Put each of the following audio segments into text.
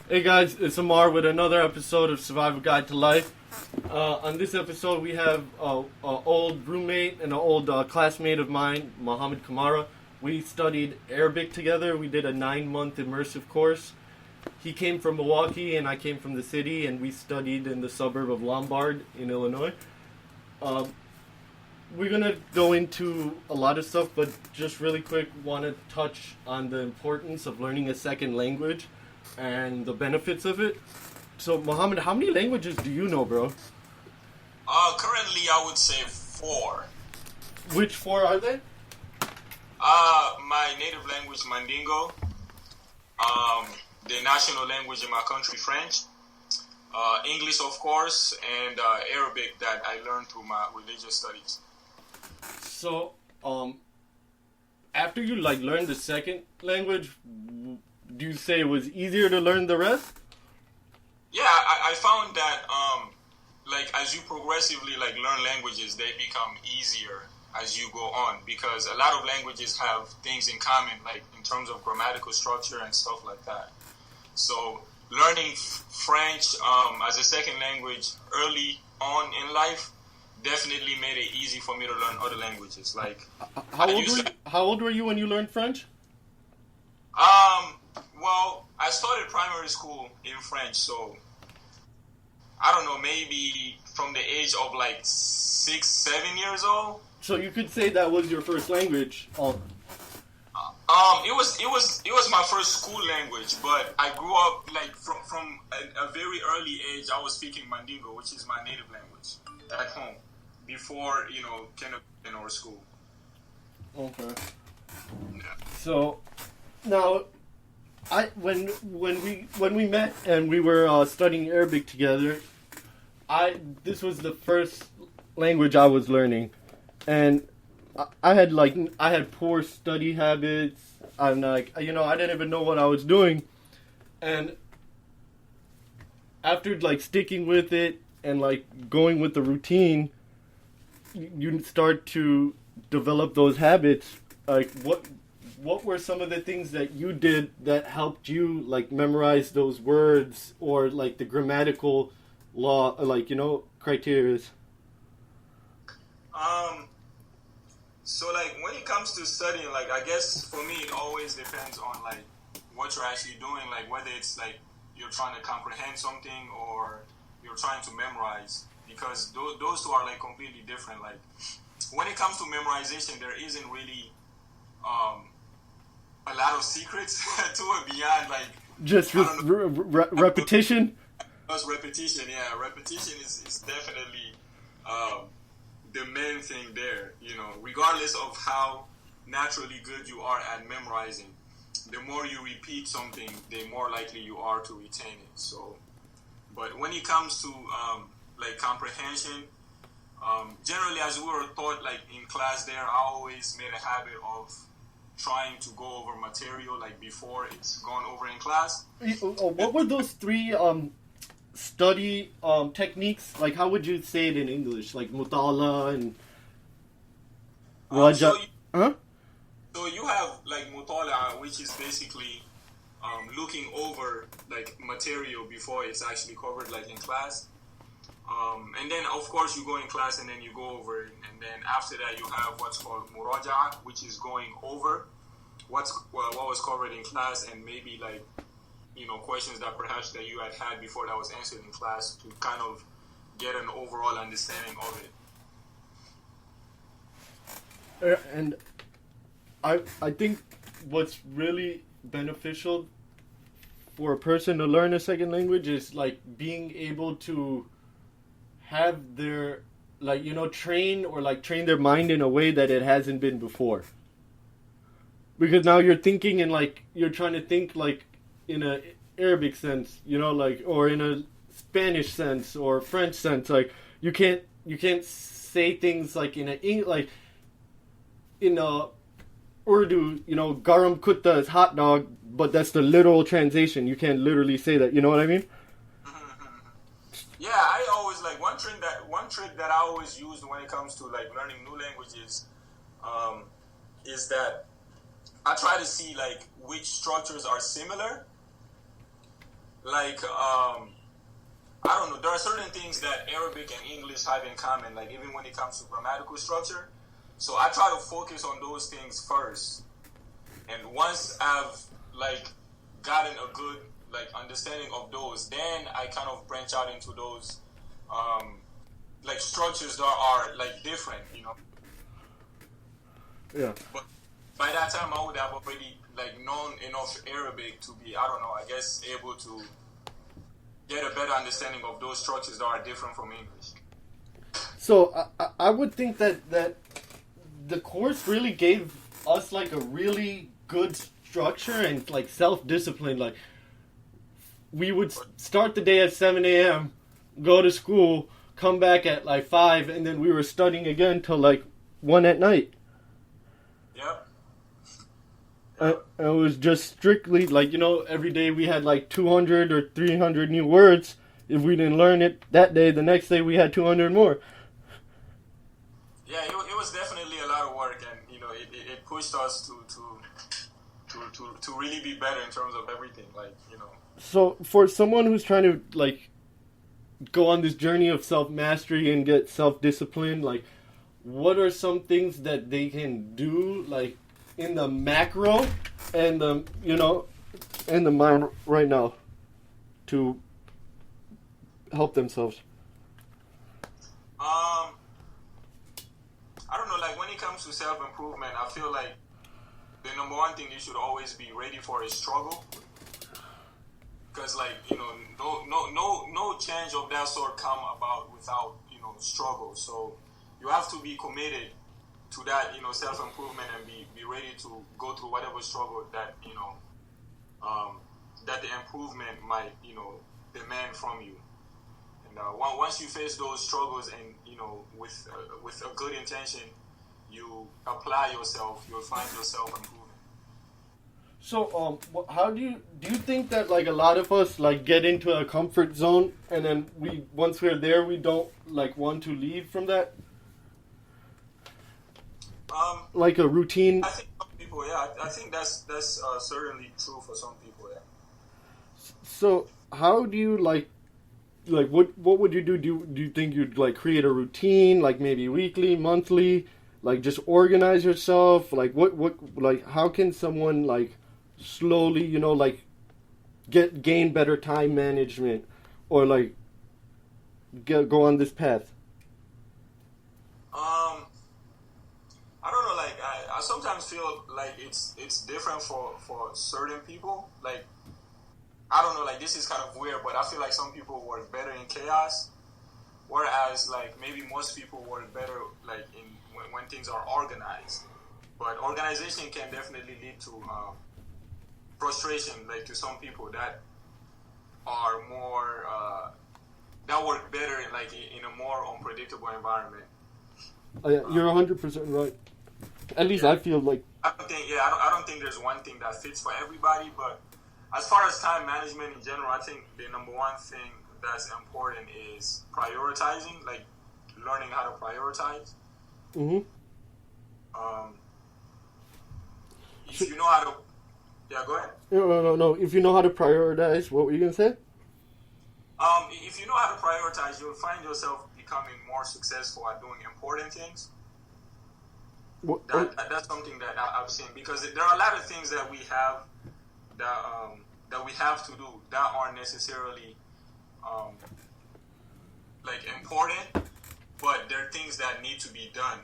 Hey guys, it's Amar with another episode of Survival Guide to Life. On this episode, we have an old roommate and an old classmate of mine, Mohamed Camara. We studied Arabic together. We did a 9-month immersive course. He came from Milwaukee and I came from the city, and we studied in the suburb of Lombard in Illinois. We're going to go into a lot of stuff, but just really quick, want to touch on the importance of learning a second language and the benefits of it. So, Mohammed, how many languages do you know, bro? Currently, I would say 4. Which 4 are they? My native language, Mandingo. The national language in my country, French. English, of course, and Arabic that I learned through my religious studies. So, after you learned the second language, do you say it was easier to learn the rest? Yeah, I found that as you progressively learn languages, they become easier as you go on, because a lot of languages have things in common, like in terms of grammatical structure and stuff like that. So learning French as a second language early on in life definitely made it easy for me to learn other languages. How old were you when you learned French? Well, I started primary school in French, so I don't know, maybe from the age of 6, 7 years old. So you could say that was your first language. It was my first school language, but I grew up from a very early age. I was speaking Mandingo, which is my native language at home, before kindergarten or school. Okay. Yeah. So now, when we met and we were studying Arabic together, this was the first language I was learning, and I had poor study habits. I'm I didn't even know what I was doing, and after sticking with it and going with the routine, you start to develop those habits. What were some of the things that you did that helped you memorize those words, or the grammatical law, criteria? So when it comes to studying, I guess for me it always depends on what you're actually doing, whether it's you're trying to comprehend something or you're trying to memorize, because those two are completely different. When it comes to memorization, there isn't really a lot of secrets to it beyond just repetition. Just repetition, yeah. Repetition is definitely the main thing there. Regardless of how naturally good you are at memorizing, the more you repeat something, the more likely you are to retain it. So, but when it comes to comprehension, generally, as we were taught in class there, I always made a habit of trying to go over material before it's gone over in class. What were those 3 study techniques? How would you say it in English? Mutala and Raja. So you have Mutala, which is basically looking over material before it's actually covered in class. And then, of course, you go in class and then you go over it. And then after that, you have what's called Muraja, which is going over what was covered in class, and maybe questions that perhaps that you had before that was answered in class, to kind of get an overall understanding of it. And I think what's really beneficial for a person to learn a second language is being able to have their train their mind in a way that it hasn't been before, because now you're thinking and you're trying to think in a Arabic sense, or in a Spanish sense or French sense. You can't say things in a Urdu, garam kutta is hot dog, but that's the literal translation. You can't literally say that. You know what I mean? Yeah, I always one trick that I always use when it comes to learning new languages is that I try to see which structures are similar. like I don't know. There are certain things that Arabic and English have in common, like even when it comes to grammatical structure. So I try to focus on those things first, and once I've like gotten a good like understanding of those, then I kind of branch out into those like structures that are like different, you know. Yeah. But by that time, I would have already like known enough Arabic to be, I don't know, I guess able to get a better understanding of those structures that are different from English. So I would think that the course really gave us like a really good structure and like self-discipline. Like we would start the day at 7 a.m., go to school, come back at like 5, and then we were studying again till like 1 at night. Yep. It was just strictly like, you know, every day we had like 200 or 300 new words. If we didn't learn it that day, the next day we had 200 more. Yeah, it was definitely a lot of work, and you know, it pushed us to really be better in terms of everything, like, you know. So for someone who's trying to like go on this journey of self-mastery and get self-discipline, like what are some things that they can do like in the macro and the, you know, in the mind right now to help themselves? I don't know, like when it comes to self-improvement, I feel like the number one thing you should always be ready for is struggle. Because, like, you know, no change of that sort come about without, you know, struggle. So you have to be committed to that, you know, self-improvement, and be ready to go through whatever struggle that, you know, that the improvement might, you know, demand from you. And once you face those struggles and, you know, with a good intention, you apply yourself, you'll find yourself improving. So, how do you think that like a lot of us like get into a comfort zone and then once we're there we don't like want to leave from that? Like a routine. I think some people, yeah, I think that's certainly true for some people, yeah. So, how do you like what would you do? Do you think you'd like create a routine, like maybe weekly, monthly, like just organize yourself? Like what like how can someone like slowly, you know, like gain better time management or like go on this path? I don't know, like I sometimes feel like it's different for certain people. Like, I don't know, like this is kind of weird, but I feel like some people work better in chaos, whereas like maybe most people work better like in when things are organized. But organization can definitely lead to frustration, like to some people that are more that work better like in a more unpredictable environment. Yeah, you're 100% right. At least I feel like I don't think there's one thing that fits for everybody, but as far as time management in general, I think the number one thing that's important is prioritizing, like learning how to prioritize. Mm-hmm. If you know how to, yeah, go ahead. No. If you know how to prioritize, what were you gonna say? If you know how to prioritize, you'll find yourself becoming more successful at doing important things. That's something that I've seen, because there are a lot of things that we have that we have to do that aren't necessarily like important, but they're things that need to be done.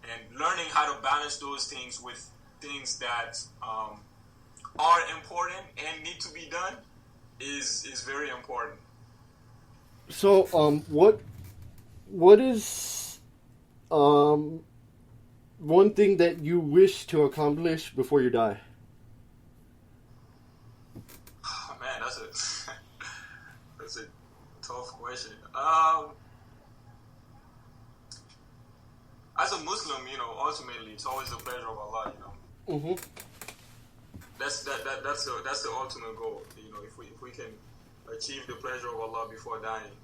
And learning how to balance those things with things that are important and need to be done is very important. So, what is one thing that you wish to accomplish before you die? Oh, man, that's a tough question. As a Muslim, you know, ultimately it's always the pleasure of Allah, you know. Mm-hmm. That's the ultimate goal. You know, if we can achieve the pleasure of Allah before dying,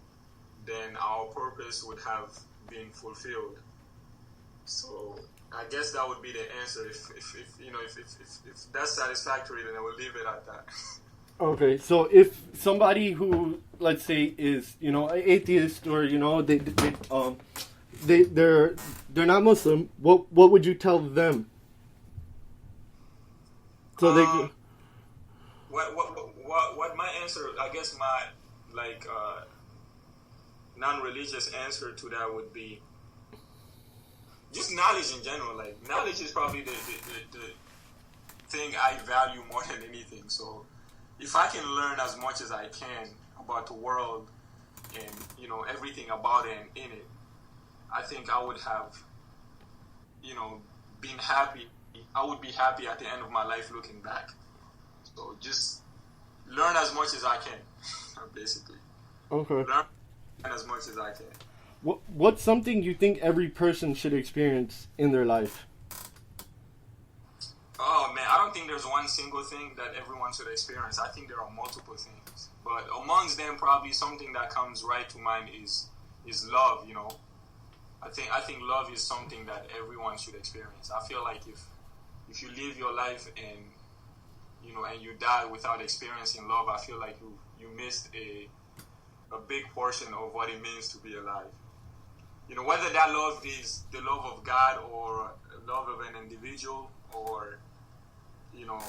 then our purpose would have been fulfilled. So I guess that would be the answer. If you know, if that's satisfactory, then I will leave it at that. Okay, so if somebody who, let's say, is an atheist, or they're not Muslim, what would you tell them? So they Um, what my answer? I guess my like non-religious answer to that would be just knowledge in general. Like knowledge is probably the thing I value more than anything. So if I can learn as much as I can about the world and everything about it and in it, I think I would have been happy. I would be happy at the end of my life looking back. So just learn as much as I can, basically. Okay. Learn as much as I can. What's something you think every person should experience in their life? Oh man, I don't think there's one single thing that everyone should experience. I think there are multiple things, but amongst them, probably something that comes right to mind is love. I think love is something that everyone should experience. I feel like if you live your life and and you die without experiencing love, I feel like you missed a big portion of what it means to be alive. Whether that love is the love of God or love of an individual or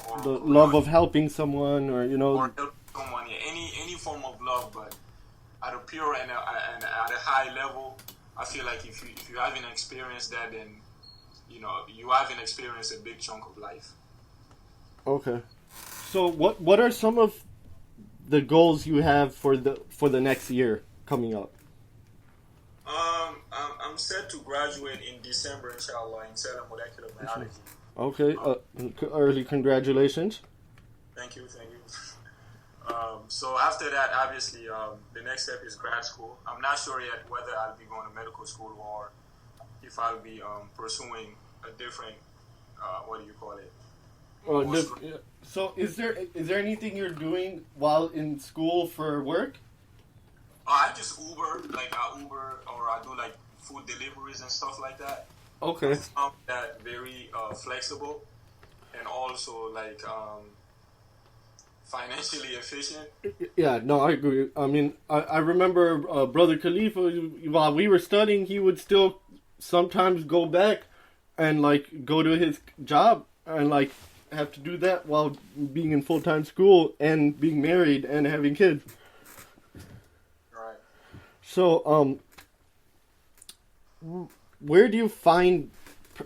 or The love of helping someone, or or help someone, yeah, any form of love, but at a pure and at a high level, I feel like if you haven't experienced that, then you haven't experienced a big chunk of life. Okay. So what are some of the goals you have for the next year coming up? I'm set to graduate in December, inshallah, in cell and molecular biology. Okay. Early congratulations. Thank you. So after that, obviously, the next step is grad school. I'm not sure yet whether I'll be going to medical school or if I'll be pursuing a different, what do you call it? So is there anything you're doing while in school for work? I just Uber, like I Uber or I do like food deliveries and stuff like that. Okay. I found that very flexible and also like financially efficient. Yeah, no, I agree. I mean, I remember Brother Khalifa, while we were studying, he would still sometimes go back and like go to his job and like have to do that while being in full-time school and being married and having kids. Right. So, where do you find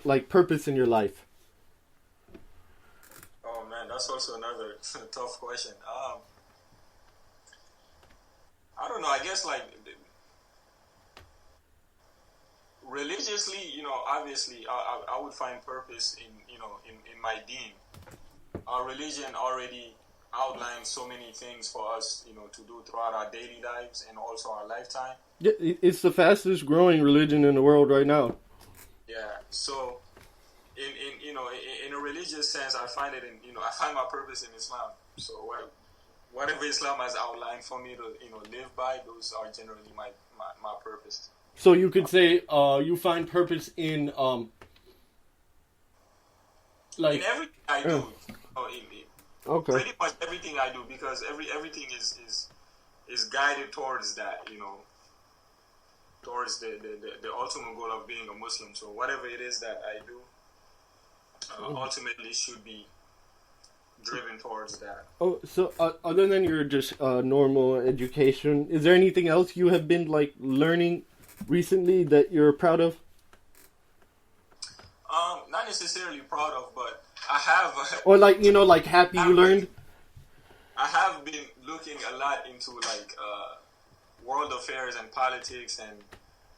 like purpose in your life? Oh man, that's also another tough question. I don't know. I guess like religiously, obviously, I would find purpose in my deen. Our religion already outlines so many things for us, to do throughout our daily lives and also our lifetime. Yeah, it's the fastest growing religion in the world right now. Yeah. So, in a religious sense, I find it I find my purpose in Islam. So whatever Islam has outlined for me to live by, those are generally my purpose. So you could say you find purpose in like in everything I do. Okay. Pretty much everything I do, because everything is guided towards that, towards the ultimate goal of being a Muslim. So whatever it is that I do, ultimately should be driven towards that. Oh, so other than your just normal education, is there anything else you have been like learning recently that you're proud of? Not necessarily proud of, but I have. Or like like happy you learned. I have been looking a lot into like world affairs and politics and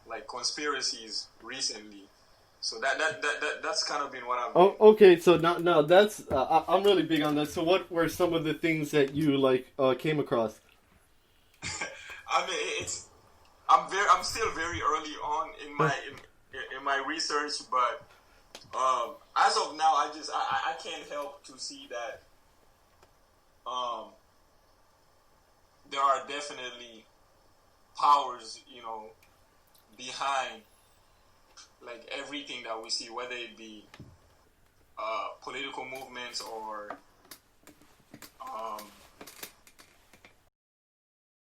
like conspiracies recently. So that's kind of been what I've. Oh, okay. So now that's I'm really big on that. So what were some of the things that you like came across? I mean, I'm still very early on in my research, but as of now, I can't help to see that there are definitely powers, behind like everything that we see, whether it be political movements or